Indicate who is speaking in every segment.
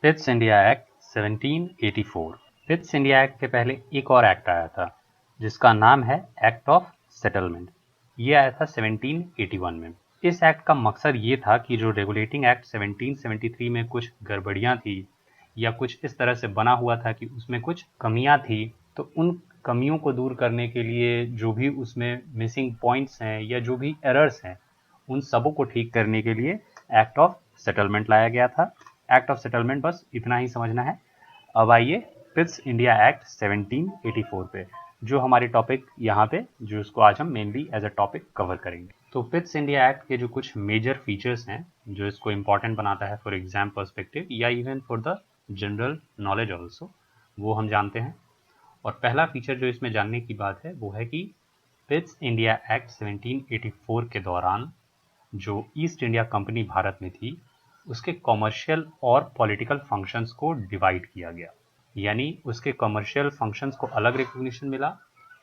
Speaker 1: Pitt's India act 1784। Pitt's India act के पहले एक और एक्ट आया था जिसका नाम है एक्ट ऑफ सेटलमेंट। ये आया था 1781 में। इस एक्ट का मकसद ये था कि जो रेगुलेटिंग एक्ट 1773 में कुछ गड़बड़ियां थी या कुछ इस तरह से बना हुआ था कि उसमें कुछ कमियां थी, तो उन कमियों को दूर करने के लिए जो भी उसमें मिसिंग पॉइंट्स हैं या जो भी एरर्स हैं उन सबों को ठीक करने के लिए एक्ट ऑफ सेटलमेंट लाया गया था। एक्ट ऑफ सेटलमेंट बस इतना ही समझना है। अब आइए पिट्स इंडिया एक्ट 1784 पे, जो हमारे टॉपिक यहाँ पे जो इसको आज हम mainly as a topic cover करेंगे। तो पिट्स इंडिया एक्ट के जो कुछ मेजर फीचर्स हैं जो इसको इम्पॉर्टेंट बनाता है फॉर एग्जाम पर्सपेक्टिव या even for the general knowledge also, वो हम जानते हैं। और पहला फीचर जो इसमें जानने की बात है वो है कि पिट्स इंडिया एक्ट 1784 के दौरान जो ईस्ट इंडिया कंपनी भारत में थी उसके कॉमर्शियल और पॉलिटिकल फंक्शंस को डिवाइड किया गया, यानी उसके कॉमर्शियल फंक्शंस को अलग रिकॉग्निशन मिला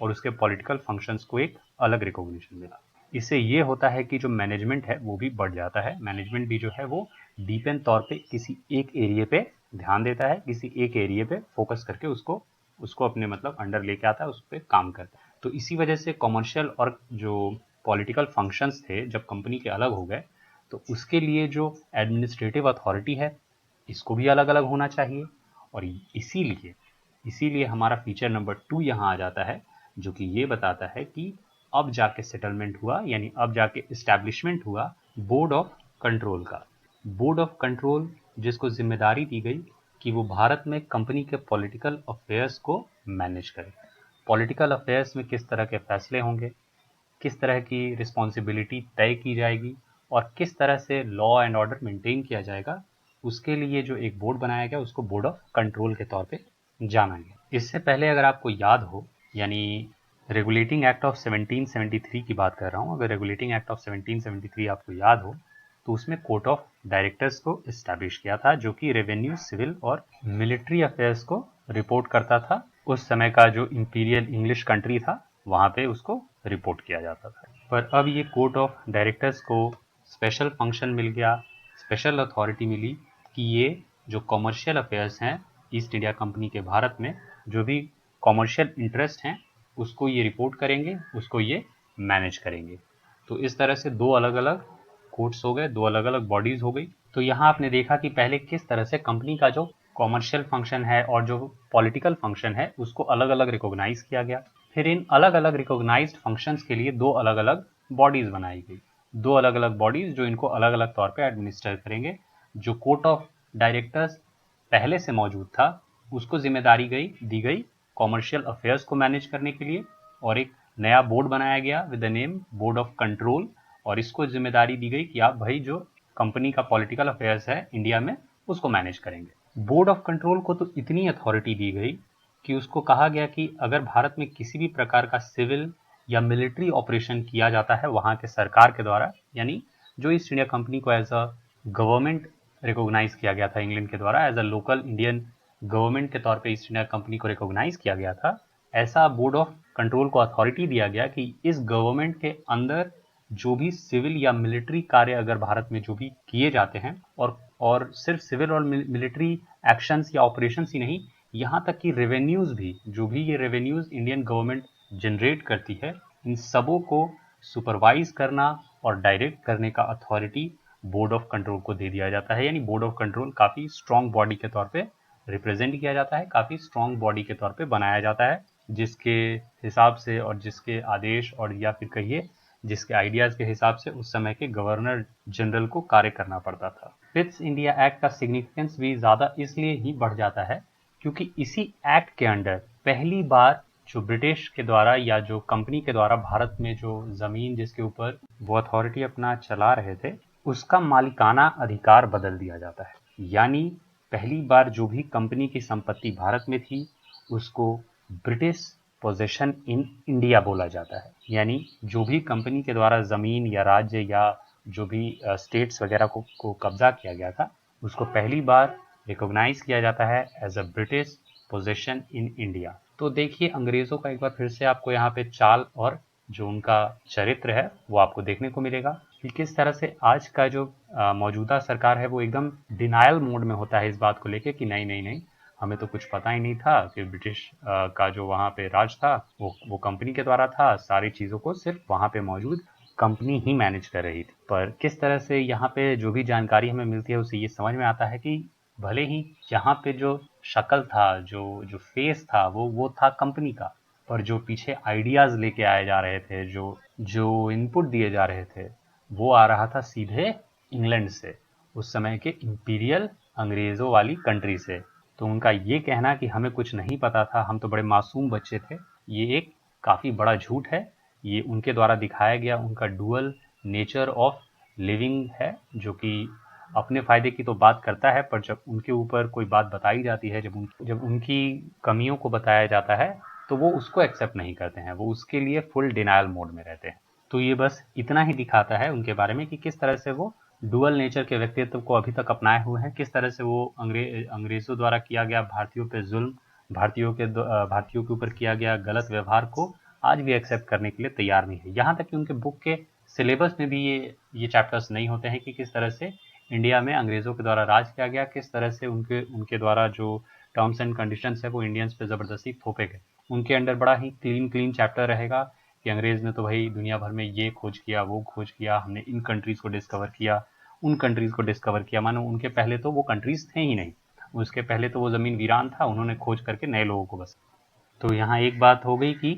Speaker 1: और उसके पॉलिटिकल फंक्शंस को एक अलग रिकॉग्निशन मिला। इससे ये होता है कि जो मैनेजमेंट है वो भी बढ़ जाता है। मैनेजमेंट भी जो है वो डीपेन तौर पे किसी एक एरिया पे ध्यान देता है, किसी एक एरिया पे फोकस करके उसको उसको अपने मतलब अंडर लेके आता है, उस पर काम करता है। तो इसी वजह से कॉमर्शियल और जो पॉलिटिकल फंक्शंस थे जब कंपनी के अलग हो गए तो उसके लिए जो एडमिनिस्ट्रेटिव अथॉरिटी है इसको भी अलग अलग होना चाहिए। और इसीलिए इसीलिए हमारा फीचर नंबर 2 यहाँ आ जाता है जो कि ये बताता है कि अब जाके सेटलमेंट हुआ, यानी अब जाके इस्टेब्लिशमेंट हुआ बोर्ड ऑफ कंट्रोल का। बोर्ड ऑफ कंट्रोल जिसको जिम्मेदारी दी गई कि वो भारत में कंपनी के पॉलिटिकल अफेयर्स को मैनेज करे। पॉलिटिकल अफेयर्स में किस तरह के फैसले होंगे, किस तरह की रिस्पॉन्सिबिलिटी तय की जाएगी और किस तरह से लॉ एंड ऑर्डर मेंटेन किया जाएगा, उसके लिए जो एक बोर्ड बनाया गया उसको बोर्ड ऑफ कंट्रोल के तौर पे जाना गया। इससे पहले अगर आपको याद हो, यानी रेगुलेटिंग एक्ट ऑफ 1773 की बात कर रहा हूँ, अगर रेगुलेटिंग एक्ट ऑफ 1773 आपको याद हो तो उसमें कोर्ट ऑफ डायरेक्टर्स को इस्टेब्लिश किया था जो कि रेवेन्यू, सिविल और मिलिट्री अफेयर्स को रिपोर्ट करता था। उस समय का जो इंपीरियल इंग्लिश कंट्री था वहाँ पे उसको रिपोर्ट किया जाता था। पर अब ये कोर्ट ऑफ डायरेक्टर्स को स्पेशल फंक्शन मिल गया, स्पेशल अथॉरिटी मिली कि ये जो कॉमर्शियल अफेयर्स हैं ईस्ट इंडिया कंपनी के भारत में, जो भी कॉमर्शियल इंटरेस्ट हैं उसको ये रिपोर्ट करेंगे, उसको ये मैनेज करेंगे। तो इस तरह से दो अलग अलग कोर्ट्स हो गए, दो अलग अलग बॉडीज हो गई। तो यहाँ आपने देखा कि पहले किस तरह से कंपनी का जो कॉमर्शियल फंक्शन है और जो पॉलिटिकल फंक्शन है उसको अलग अलग रिकॉग्नाइज किया गया। फिर इन अलग अलग रिकॉग्नाइज्ड फंक्शंस के लिए दो अलग अलग बॉडीज बनाई गई, दो अलग अलग बॉडीज जो इनको अलग अलग तौर पे एडमिनिस्टर करेंगे। जो कोर्ट ऑफ डायरेक्टर्स पहले से मौजूद था उसको जिम्मेदारी दी गई कॉमर्शियल अफेयर्स को मैनेज करने के लिए, और एक नया बोर्ड बनाया गया with the name board of control, और इसको जिम्मेदारी दी गई कि आप भाई जो कंपनी का पॉलिटिकल अफेयर्स है इंडिया में उसको मैनेज करेंगे। बोर्ड ऑफ कंट्रोल को तो इतनी अथॉरिटी दी गई कि उसको कहा गया कि अगर भारत में किसी भी प्रकार का सिविल या मिलिट्री ऑपरेशन किया जाता है वहाँ के सरकार के द्वारा, यानी जो ईस्ट इंडिया कंपनी को एज अ गवर्नमेंट रिकॉग्नाइज किया गया था इंग्लैंड के द्वारा, as a local Indian government के तौर पे ईस्ट इंडिया कंपनी को रिकॉग्नाइज किया गया था, ऐसा बोर्ड ऑफ कंट्रोल को अथॉरिटी दिया गया कि इस गवर्नमेंट के अंदर जो भी सिविल या मिलिट्री कार्य अगर भारत में जो भी किए जाते हैं, और सिर्फ सिविल और मिलिट्री एक्शंस या ऑपरेशंस ही नहीं, यहाँ तक कि रेवेन्यूज भी, जो भी ये रेवेन्यूज इंडियन गवर्नमेंट जनरेट करती है, इन सबों को सुपरवाइज करना और डायरेक्ट करने का अथॉरिटी बोर्ड ऑफ कंट्रोल को दे दिया जाता है। यानी बोर्ड ऑफ कंट्रोल काफ़ी स्ट्रॉन्ग बॉडी के तौर पे रिप्रेजेंट किया जाता है, काफ़ी स्ट्रॉन्ग बॉडी के तौर पे बनाया जाता है, जिसके हिसाब से और जिसके आदेश और या फिर कहिए जिसके आइडियाज़ के हिसाब से उस समय के गवर्नर जनरल को कार्य करना पड़ता था। पिट्स इंडिया एक्ट का सिग्निफिकेंस भी ज़्यादा इसलिए ही बढ़ जाता है क्योंकि इसी एक्ट के अंडर पहली बार जो ब्रिटिश के द्वारा या जो कंपनी के द्वारा भारत में जो ज़मीन जिसके ऊपर वो अथॉरिटी अपना चला रहे थे उसका मालिकाना अधिकार बदल दिया जाता है। यानी पहली बार जो भी कंपनी की संपत्ति भारत में थी उसको ब्रिटिश पोजेशन इन इंडिया बोला जाता है। यानी जो भी कंपनी के द्वारा ज़मीन या राज्य या जो भी स्टेट्स वगैरह को कब्जा किया गया था उसको पहली बार रिकॉग्नाइज किया जाता है as a British possession in India. तो देखिए अंग्रेज़ों का एक बार फिर से आपको यहाँ पे चाल और जो उनका चरित्र है वो आपको देखने को मिलेगा। कि किस तरह से आज का जो मौजूदा सरकार है वो एकदम डिनायल मोड में होता है इस बात को लेके कि नहीं नहीं नहीं, हमें तो कुछ पता ही नहीं था कि ब्रिटिश का जो वहाँ पे राज था वो कंपनी के द्वारा था, सारी चीज़ों को सिर्फ वहाँ पे मौजूद कंपनी ही मैनेज कर रही थी। पर किस तरह से यहाँ पे जो भी जानकारी हमें मिलती है उससे ये समझ में आता है कि भले ही यहाँ पे जो शक्ल था, जो जो फेस था, वो था कंपनी का, पर जो पीछे आइडियाज लेके आए जा रहे थे, जो जो इनपुट दिए जा रहे थे, वो आ रहा था सीधे इंग्लैंड से, उस समय के इंपीरियल अंग्रेजों वाली कंट्री से। तो उनका ये कहना कि हमें कुछ नहीं पता था, हम तो बड़े मासूम बच्चे थे, ये एक काफ़ी बड़ा झूठ है। ये उनके द्वारा दिखाया गया उनका डुअल नेचर ऑफ लिविंग है, जो कि अपने फ़ायदे की तो बात करता है, पर जब उनके ऊपर कोई बात बताई जाती है, जब उनकी कमियों को बताया जाता है, तो वो उसको एक्सेप्ट नहीं करते हैं, वो उसके लिए फुल डिनायल मोड में रहते हैं। तो ये बस इतना ही दिखाता है उनके बारे में कि किस तरह से वो डुअल नेचर के व्यक्तित्व को अभी तक अपनाए हुए हैं, किस तरह से वो अंग्रेज़ों द्वारा किया गया भारतीयों पे जुल्म, भारतीयों के ऊपर किया गया गलत व्यवहार को आज भी एक्सेप्ट करने के लिए तैयार नहीं है। यहाँ तक कि उनके बुक के सिलेबस में भी ये चैप्टर्स नहीं होते हैं कि किस तरह से इंडिया में अंग्रेज़ों के द्वारा राज किया गया, किस तरह से उनके उनके द्वारा जो टर्म्स एंड कंडीशंस है वो इंडियंस पे ज़बरदस्ती थोपे गए। उनके अंडर बड़ा ही क्लीन चैप्टर रहेगा कि अंग्रेज़ ने तो भाई दुनिया भर में ये खोज किया, वो खोज किया, हमने इन कंट्रीज़ को डिस्कवर किया, उन कंट्रीज़ को डिस्कवर किया। मानो उनके पहले तो वो कंट्रीज़ थे ही नहीं, उसके पहले तो वो ज़मीन वीरान था, उन्होंने खोज करके नए लोगों को बस। तो यहाँ एक बात हो गई कि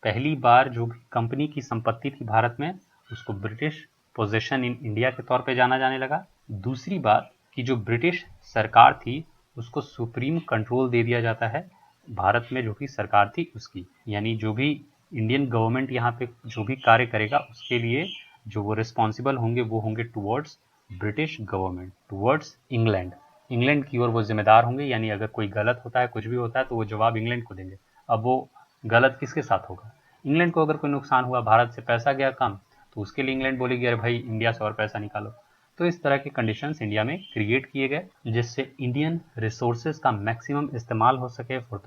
Speaker 1: पहली बार जो भी कंपनी की संपत्ति थी भारत में, उसको ब्रिटिश पोजेशन इन इंडिया के तौर पे जाना जाने लगा। दूसरी बात कि जो ब्रिटिश सरकार थी उसको सुप्रीम कंट्रोल दे दिया जाता है भारत में जो भी सरकार थी उसकी, यानी जो भी इंडियन गवर्नमेंट यहाँ पे जो भी कार्य करेगा उसके लिए जो वो रिस्पॉन्सिबल होंगे वो होंगे towards British government, towards England. England की ओर वो जिम्मेदार होंगे, यानी अगर कोई गलत होता है, कुछ भी होता है, तो वो जवाब इंग्लैंड को देंगे। अब वो गलत किसके साथ होगा? इंग्लैंड को अगर कोई नुकसान हुआ, भारत से पैसा गया कम, तो उसके लिए इंग्लैंड बोलेगी अरे भाई इंडिया से और पैसा निकालो। तो इस तरह के कंडीशंस इंडिया में क्रिएट किए गए जिससे इंडियन रिसोर्सेज का मैक्सिमम इस्तेमाल हो सके for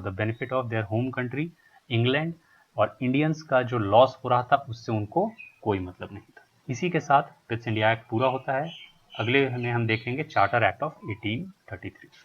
Speaker 1: the benefit of their home country England, और इंडियंस का जो लॉस हो रहा था उससे उनको कोई मतलब नहीं था। इसी के साथ पिट्स इंडिया एक्ट पूरा होता है। अगले में हम देखेंगे चार्टर एक्ट ऑफ 1833।